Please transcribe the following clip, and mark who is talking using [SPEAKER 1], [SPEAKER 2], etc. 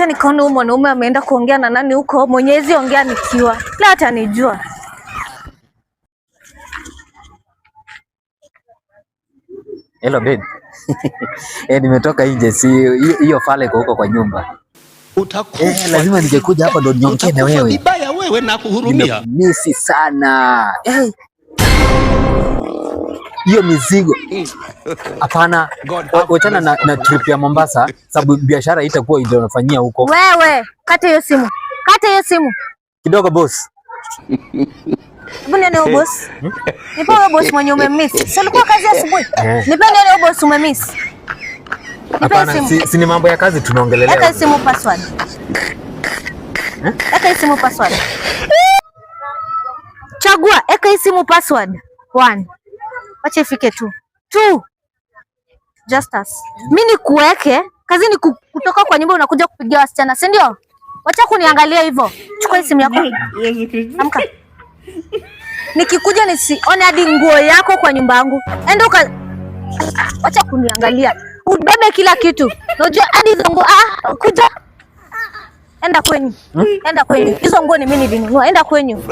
[SPEAKER 1] Acha nikaona huyu mwanaume ameenda kuongea na nani huko, Mwenyezi ongea nikiwa. La hata nijua.
[SPEAKER 2] Hello babe. Nimetoka nje, si hiyo fale iko huko kwa nyumba. Utakufa. Lazima ningekuja hapa ndo niongee na wewe.
[SPEAKER 3] Vibaya wewe na kuhurumia.
[SPEAKER 2] Misi sana. Hiyo mizigo. Hapana. Wachana na trip ya Mombasa sababu biashara itakuwa ndio unafanyia huko.
[SPEAKER 1] Wewe, kata hiyo simu. Kata hiyo simu.
[SPEAKER 2] Kidogo boss.
[SPEAKER 1] Mbona ni boss? Nipo boss mwenye umemiss. Sasa ulikuwa kazi asubuhi. Nipe ndio boss umemiss.
[SPEAKER 2] Hapana, si ni mambo ya kazi tunaongelelea.
[SPEAKER 1] Eka simu password. Eka simu password. Chagua, eka simu password. 1. Acha ifike 2. 2. Just us. Mimi nikuweke, kazi ni kutoka kwa nyumba unakuja kupigia wasichana, si ndio? Wacha kuniangalia hivyo. Chukua simu yako. Amka. Nikikuja nisione hadi nguo yako kwa nyumba yangu. Enda wacha kuniangalia. Ubebe kila kitu. Unajua hadi hizo nguo kuja. Enda kwenyu. Enda kwenyu. Hizo nguo ni mimi nilinunua. Enda kwenyu.